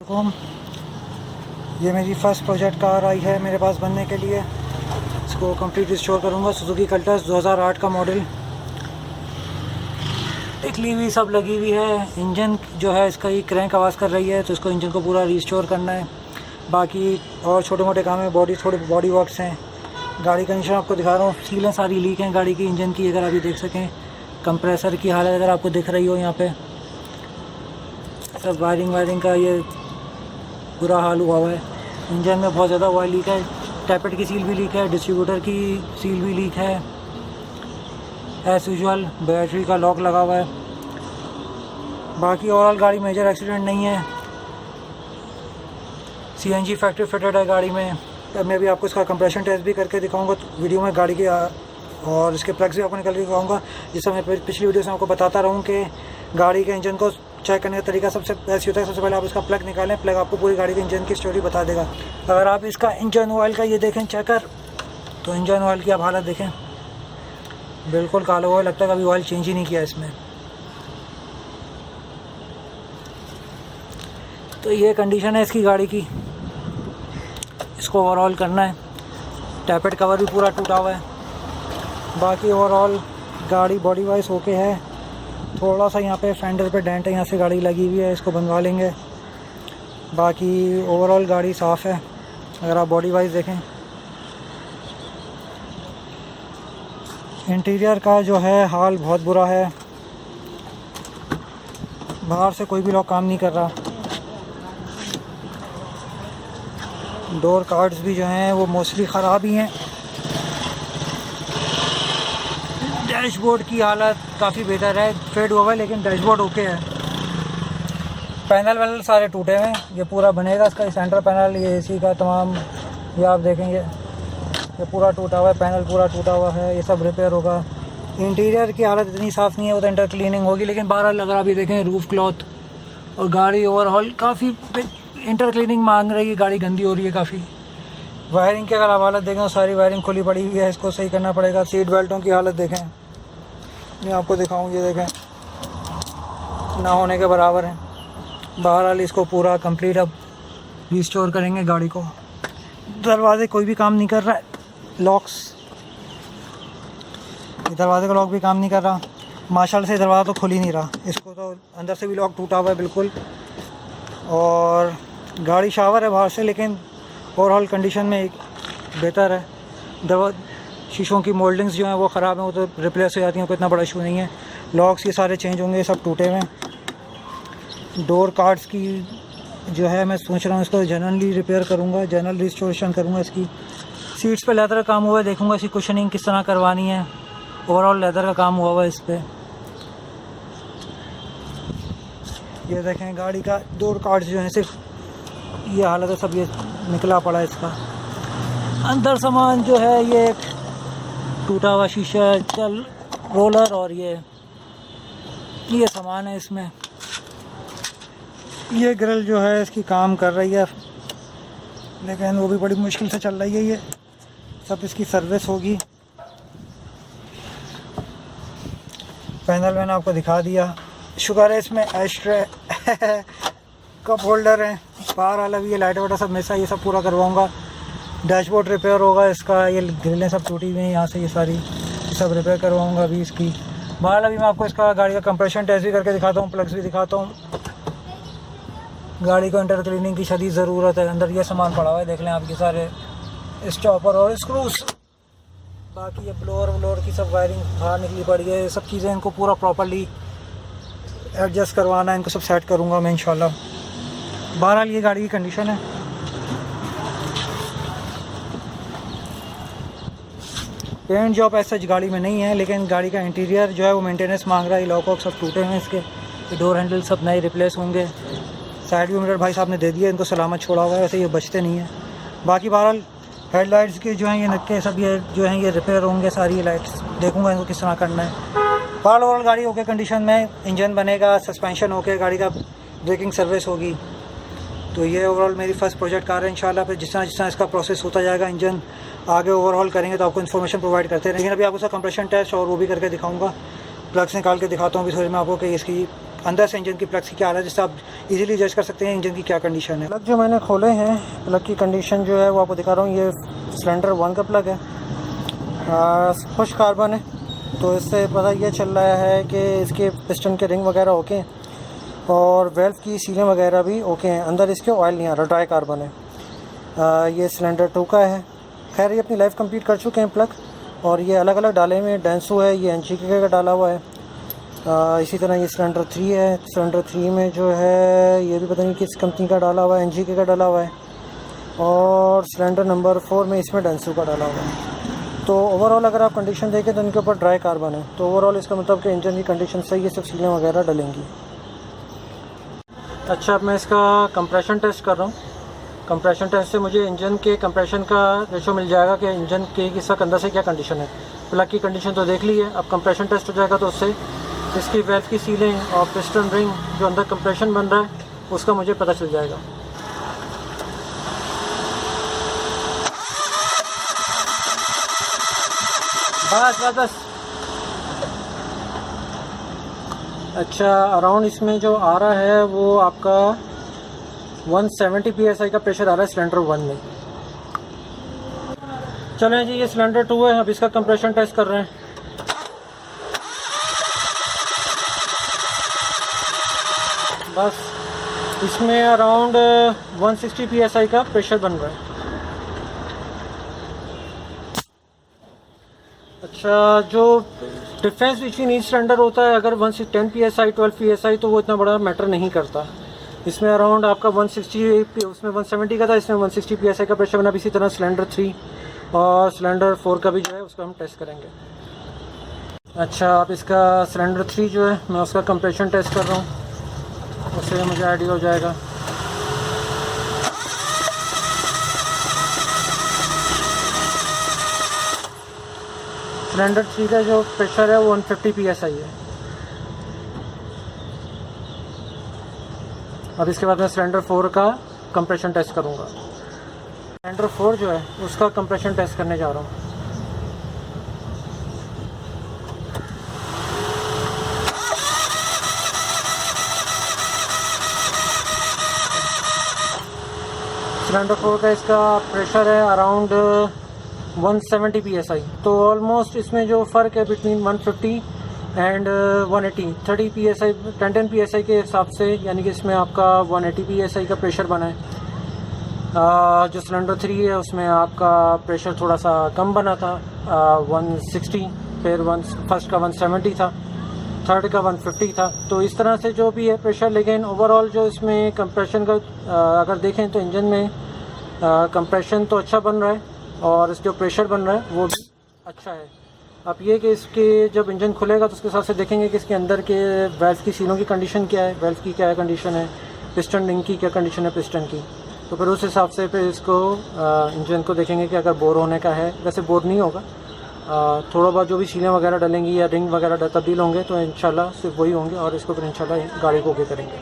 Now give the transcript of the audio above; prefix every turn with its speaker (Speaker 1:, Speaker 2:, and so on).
Speaker 1: ये मेरी first project car आई है मेरे पास बनने के लिए। इसको कंप्लीट रिस्टोर करूँगा। सुजुकी कल्टस 2008 का मॉडल, टिकली हुई सब लगी हुई है। इंजन जो है इसका ही क्रैंक आवाज़ कर रही है, तो इसको इंजन को पूरा रिस्टोर करना है। बाकी और छोटे मोटे काम है, थोड़े बॉडी वर्क्स हैं। गाड़ी का इंजन आपको दिखा रहा हूँ, सीलें सारी लीक हैं गाड़ी की इंजन की, अगर अभी देख सकें। कंप्रेसर की हालत अगर आपको दिख रही हो, यहाँ पे सब वायरिंग का ये बुरा हाल हुआ है। इंजन में बहुत ज़्यादा ऑयल लीक है, टैपेट की सील भी लीक है, डिस्ट्रीब्यूटर की सील भी लीक है। एज़ यूजुअल बैटरी का लॉक लगा हुआ है। बाकी ओवरऑल गाड़ी मेजर एक्सीडेंट नहीं है। सीएनजी फैक्ट्री फिटेड है गाड़ी में। अब मैं भी आपको इसका कंप्रेशन टेस्ट भी करके दिखाऊंगा वीडियो में गाड़ी की, और इसके प्लग्स भी आपको निकल के दिखाऊंगा। जिससे मैं पिछली वीडियो से आपको बताता रहूँ कि गाड़ी के इंजन को चेक करने का तरीका सबसे ऐसी होता है। सबसे पहले आप इसका प्लग निकालें, प्लग आपको पूरी गाड़ी के इंजन की स्टोरी बता देगा। अगर आप इसका इंजन ऑयल का ये देखें चेकर, तो इंजन ऑयल की आप हालत देखें, बिल्कुल काला हुआ लगता है, कभी ऑयल चेंज ही नहीं किया इसमें। तो ये कंडीशन है इसकी गाड़ी की। इसको ओवरऑल करना है। टैपेट कवर भी पूरा टूटा हुआ है। बाकी ओवरऑल गाड़ी बॉडी वाइज ओके है। थोड़ा सा यहाँ पे फेंडर पे डेंट है, यहाँ से गाड़ी लगी हुई है, इसको बनवा लेंगे। बाकी ओवरऑल गाड़ी साफ़ है अगर आप बॉडी वाइज देखें। इंटीरियर का जो है हाल बहुत बुरा है, बाहर से कोई भी लोग काम नहीं कर रहा। डोर कार्ड्स भी जो हैं वो मोस्टली ख़राब ही हैं। डैशबोर्ड की हालत काफ़ी बेहतर है, फेड हुआ है लेकिन डैशबोर्ड ओके है। पैनल वैनल सारे टूटे हुए हैं। ये पूरा बनेगा इसका सेंटर पैनल, ये एसी का तमाम, ये आप देखेंगे ये पूरा टूटा हुआ है, पैनल पूरा टूटा हुआ है, ये सब रिपेयर होगा। इंटीरियर की हालत इतनी साफ़ नहीं है, वो तो इंटर क्लीनिंग होगी। लेकिन बहरहाल अगर आप ये देखें रूफ़ क्लॉथ और गाड़ी ओवरऑल काफ़ी इंटर क्लीनिंग मांग रही है, गाड़ी गंदी हो रही है काफ़ी। वायरिंग की अगर आप हालत देखें तो सारी वायरिंग खुली पड़ी हुई है, इसको सही करना पड़ेगा। सीट बेल्टों की हालत देखें, मैं आपको दिखाऊँ, ये देखें ना होने के बराबर है। बहरहाल इसको पूरा कंप्लीट अब रिस्टोर करेंगे गाड़ी को। दरवाजे कोई भी काम नहीं कर रहा है, लॉक्स, दरवाजे का लॉक भी काम नहीं कर रहा। माशाल्लाह से दरवाज़ा तो खुल ही नहीं रहा, इसको तो अंदर से भी लॉक टूटा हुआ है बिल्कुल। और गाड़ी शावर है बाहर से, लेकिन ओवरऑल कंडीशन में एक बेहतर है। शीशों की मोल्डिंग्स जो हैं वो ख़राब हैं, वो तो रिप्लेस हो जाती हैं, कोई इतना बड़ा इशू नहीं है। लॉक्स ये सारे चेंज होंगे, सब टूटे हुए हैं। डोर कार्ड्स की जो है मैं सोच रहा हूँ इसको जनरली रिपेयर करूँगा, जनरल रिस्टोरेशन करूँगा इसकी। सीट्स पे लेदर का काम हुआ है, देखूँगा इसकी कुशनिंग किस तरह करवानी है। ओवरऑल लेदर का काम हुआ हुआ है इस पर। ये देखें गाड़ी का डोर कार्ड्स जो हैं सिर्फ ये हालत है, सब ये निकला पड़ा है इसका। अंदर सामान जो है ये टूटा हुआ शीशा, चल रोलर, और ये सामान है इसमें। ये ग्रिल जो है इसकी काम कर रही है, लेकिन वो भी बड़ी मुश्किल से चल रही है। ये सब इसकी सर्विस होगी। पैनल मैंने आपको दिखा दिया। शुगर है इसमें, एस्ट्रे कप होल्डर है, बाहर वाला भी, ये लाइट वाइट सब मिस है, ये सब पूरा करवाऊँगा। डैशबोर्ड रिपेयर होगा इसका, ये ग्रिलें सब टूटी हुई हैं यहाँ से, ये सारी सब रिपेयर करवाऊँगा अभी इसकी। बाहर अभी मैं आपको इसका गाड़ी का कंप्रेशन टेस्ट भी करके दिखाता हूँ, प्लग्स भी दिखाता हूँ। गाड़ी को इंटर क्लीनिंग की शदीद ज़रूरत है। अंदर ये सामान पड़ा हुआ है, देख लें आप, ये सारे स्टॉपर और स्क्रूज। बाकी ये ब्लोअर की सब वायरिंग बाहर निकली पड़ी है, ये सब चीज़ें इनको पूरा प्रॉपर्ली एडजस्ट करवाना है, इनको सब सेट करूँगा मैं इंशाल्लाह। बहरहाल ये गाड़ी की कंडीशन है। पेंट जॉब ऐसा गाड़ी में नहीं है, लेकिन गाड़ी का इंटीरियर जो है वो मेंटेनेंस मांग रहा है। लॉक वॉक सब टूटे हैं इसके, ये डोर हैंडल सब नए रिप्लेस होंगे। साइड व्यू मिरर भाई साहब ने दे दिया, इनको सलामत छोड़ा हुआ है, वैसे ये बचते नहीं हैं। बाकी बहरहाल हेडलाइट्स के जो हैं ये नक्के सब ये जो हैं ये रिपेयर होंगे, सारी लाइट्स देखूँगा इनको किस तरह करना है। बहरहाल ओवरऑल गाड़ी ओके कंडीशन में, इंजन बनेगा, सस्पेंशन ओके, गाड़ी का ब्रेकिंग सर्विस होगी। तो ये ओवरऑल मेरी फर्स्ट प्रोजेक्ट कार है। इंशाल्लाह फिर जिस तरह इसका प्रोसेस होता जाएगा, इंजन आगे ओवरऑल करेंगे तो आपको इन्फॉर्मेशन प्रोवाइड करते हैं। लेकिन अभी आपको उसका कंप्रेशन टेस्ट और वो भी करके दिखाऊंगा। प्लग्स निकाल के दिखाता हूँ अभी थोड़ी मैं आपको कि इसकी अंदर से इंजन की प्लग्स की क्या हालत है, जिससे आप इजीली जज कर सकते हैं इंजन की क्या कंडीशन है।
Speaker 2: प्लग जो मैंने खोले हैं, प्लग की कंडीशन जो है वो आपको दिखा रहा हूँ। ये सिलेंडर 1 का प्लग है, खुश कार्बन है, तो इससे पता ये चल रहा है कि इसके पिस्टन के रिंग वगैरह ओके हैं और वेल्व की सीलें वगैरह भी ओके हैं। अंदर इसके ऑयल नहीं आ रहा, ड्राई कार्बन है। ये सिलेंडर 2 का है। खैर ये अपनी लाइफ कंप्लीट कर चुके हैं प्लग, और ये अलग अलग डाले में डेंसो है, ये NGK का डाला हुआ है। इसी तरह ये सिलेंडर 3 है। सिलेंडर 3 में जो है ये भी पता नहीं किस कंपनी का डाला हुआ है, NGK का डाला हुआ है। और सिलेंडर नंबर 4 में इसमें डेंसो का डाला हुआ है। तो ओवरऑल अगर आप कंडीशन देखें तो इनके ऊपर ड्राई कार्बन है, तो ओवरऑल इसका मतलब कि इंजन की कंडीशन सही है, सब सीलें वगैरह डलेंगी। अच्छा, अब मैं इसका कंप्रेशन टेस्ट कर रहा हूँ। कंप्रेशन टेस्ट से मुझे इंजन के कंप्रेशन का रेशो मिल जाएगा कि इंजन के इस वक्त अंदर से क्या कंडीशन है। प्लग की कंडीशन तो देख ली है, अब कंप्रेशन टेस्ट हो जाएगा तो उससे इसकी वेल्व की सीलें और पिस्टन रिंग जो अंदर कंप्रेशन बन रहा है उसका मुझे पता चल जाएगा। बस। अच्छा, अराउंड इसमें जो आ रहा है वो आपका 170 PSI का प्रेशर आ रहा है सिलेंडर 1 में। चलें जी, ये सिलेंडर 2 है, अब इसका कंप्रेशन टेस्ट कर रहे हैं। बस इसमें अराउंड 160 PSI का प्रेशर बन रहा है। अच्छा, जो डिफरेंस बिटवीन ईच सिलेंडर होता है, अगर 10 PSI 12 PSI तो वो इतना बड़ा मैटर नहीं करता। इसमें अराउंड आपका 160, उसमें 170 का था, इसमें 160 PSI का प्रेशर बना। इसी तरह सिलेंडर 3 और सिलेंडर 4 का भी जो है उसका हम टेस्ट करेंगे। अच्छा, अब इसका सिलेंडर 3 जो है मैं उसका कंप्रेशन टेस्ट कर रहा हूँ, उससे मुझे आइडिया हो जाएगा। सिलेंडर 3 का जो प्रेशर है वो 150 PSI है। अब इसके बाद मैं सिलेंडर 4 का कंप्रेशन टेस्ट करूँगा। सिलेंडर 4 जो है उसका कंप्रेशन टेस्ट करने जा रहा हूँ। सिलेंडर 4 का इसका प्रेशर है अराउंड 170 PSI। तो ऑलमोस्ट इसमें जो फ़र्क है बिटवीन 150 एंड 180, 30 PSI 10 PSI के हिसाब से, यानी कि इसमें आपका 180 PSI का प्रेशर बना है। जो सिलेंडर 3 है उसमें आपका प्रेशर थोड़ा सा कम बना था, 160, फिर फर्स्ट का 170 था, थर्ड का 150 था। तो इस तरह से जो भी है प्रेशर, लेकिन ओवरऑल जो इसमें कंप्रेशन का अगर देखें तो इंजन में कंप्रेशन तो अच्छा बन रहा है और इस जो प्रेशर बन रहा है वो भी अच्छा है। अब ये कि इसके जब इंजन खुलेगा तो उसके हिसाब से देखेंगे कि इसके अंदर के वेल्व की सीलों की कंडीशन क्या है, वेल्व की क्या कंडीशन है, पिस्टन रिंग की क्या कंडीशन है पिस्टन की। तो फिर उस हिसाब से फिर इसको इंजन को देखेंगे कि अगर बोर होने का है, वैसे बोर नहीं होगा, थोड़ा बहुत जो भी सीलें वगैरह डलेंगी या रिंग वगैरह तब्दील होंगे तो इंशाल्लाह सिर्फ वही होंगे और इसको फिर इंशाल्लाह गाड़ी को ओके करेंगे।